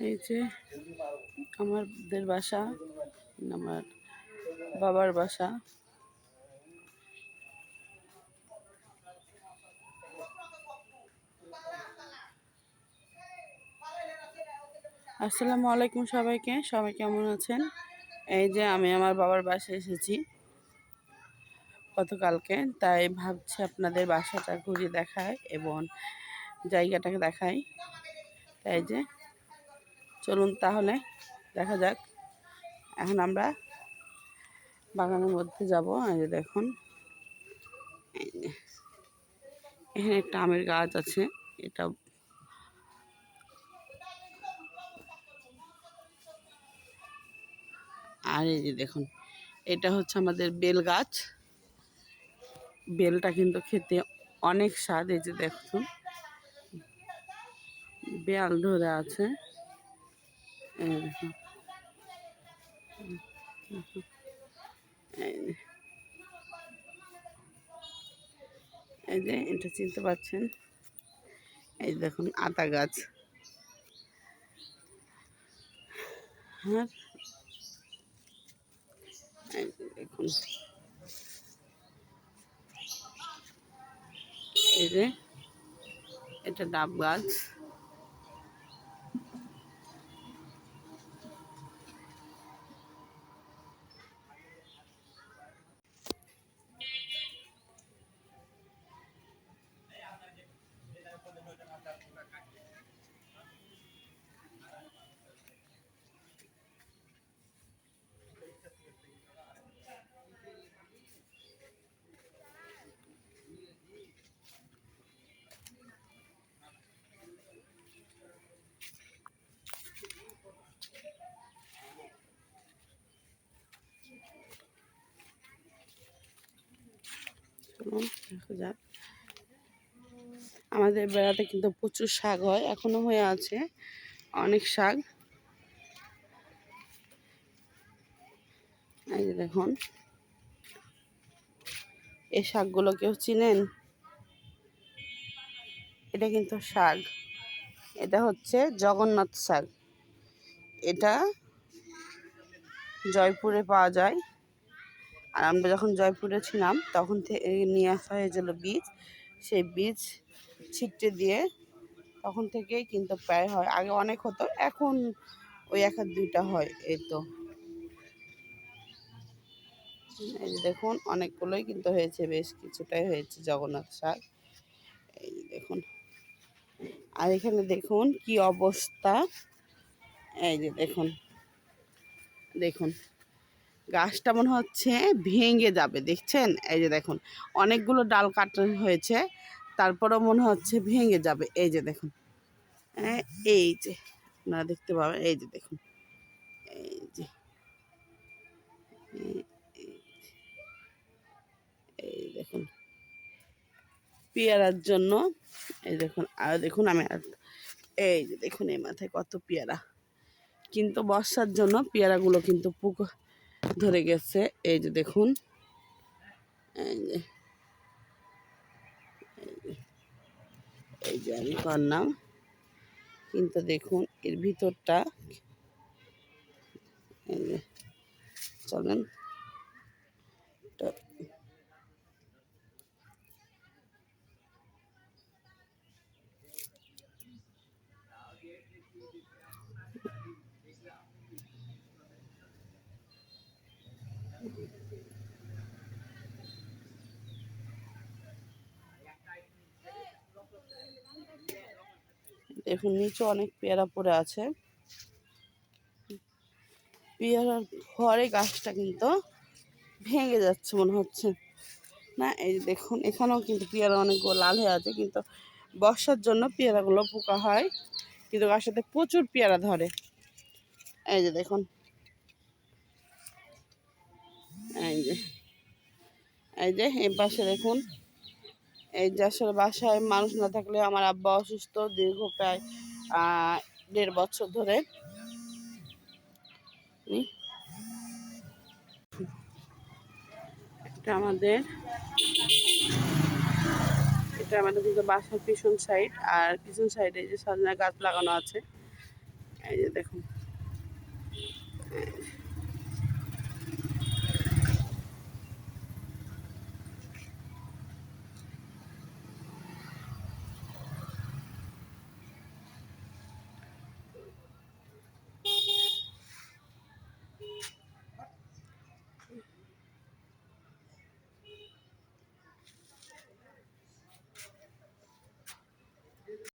এই যে আমাদের বাসা, আমার বাবার বাসা। আসসালামু আলাইকুম সবাইকে। সবাই কেমন আছেন? এই যে আমি আমার বাবার বাসায় এসেছি গতকালকে, তাই ভাবছি আপনাদের বাসাটা ঘুরিয়ে দেখায় এবং জায়গাটাকে দেখাই। তাই যে চলুন তাহলে দেখা যাক। এখন আমরা বাগানের মধ্যে যাব। এই যে দেখুন, এখানে একটা আমের গাছ আছে। এটা আর এই যে দেখুন, এটা হচ্ছে আমাদের বেল গাছ। বেলটা কিন্তু খেতে অনেক স্বাদ। এই যে দেখুন, বেল ধরে আছে। এই দেখুন, এই যে এটা চিনতে পারছেন। এই দেখুন আতা গাছ। হ্যাঁ, এই যে দেখুন, এই যে এটা ডাব গাছ। দেখা যাক। আমাদের বেড়াতে কিন্তু প্রচুর শাক হয়, এখনো হয়ে আছে অনেক শাক। এই যে দেখুন, এই শাকগুলো কেউ চিনেন? এটা কিন্তু শাক, এটা হচ্ছে জগন্নাথ শাক। এটা জয়পুরে পাওয়া যায়। আর আমরা যখন জয়পুরে ছিলাম তখন থেকে নিয়ে আসা হয়েছিল বীজ। সেই বীজ ছিটতে দিয়ে তখন থেকেই কিন্তু প্রায় হয়। আগে অনেক হতো, এখন ওই এক আর দুইটা হয়। এই তো এই যে দেখুন, অনেকগুলোই কিন্তু হয়েছে, বেশ কিছুটাই হয়েছে জগন্নাথ শাক। এই যে দেখুন, আর এখানে দেখুন কি অবস্থা। এই যে দেখুন, দেখুন গাছটা মনে হচ্ছে ভেঙে যাবে, দেখছেন? এই যে দেখুন, অনেকগুলো ডাল কাটা হয়েছে, তারপরেও মনে হচ্ছে ভেঙে যাবে। এই যে দেখুন, এই যে আপনারা দেখতে পাবেন। এই যে দেখুন, এই যে এই দেখুন পেয়ারার জন্য। এই দেখুন, আর দেখুন আমি এই যে দেখুন, এই মাথায় কত পেয়ারা। কিন্তু বর্ষার জন্য পেয়ারাগুলো কিন্তু পোকা ধরে গেছে। এই যে দেখুন, এই যে এই যে আমি করলাম, কিন্তু দেখুন এর ভিতরটা। এই যে চলেন, দেখুন নিচে অনেক পেয়ারা পড়ে আছে। পেয়ারার ঘরে গাছটা কিন্তু ভেঙে যাচ্ছে মনে হচ্ছে না। এই যে দেখুন, এখানেও কিন্তু পেয়ারা অনেকগুলো লাল হয়ে আছে, কিন্তু বর্ষার জন্য পেয়ারাগুলো পোকা হয়, কিন্তু গাছটাতে প্রচুর পেয়ারা ধরে। এই যে দেখুন, এই যে এই যে এই পাশে দেখুন। এই যে আসলে বাসায় মানুষ না থাকলে, আমার আব্বা অসুস্থ দীর্ঘ প্রায় 1.5 বছর ধরে। এটা আমাদের কিন্তু বাসার পিছন সাইড, আর পিছন সাইডে যে সজনা গাছ লাগানো আছে। এই যে দেখুন,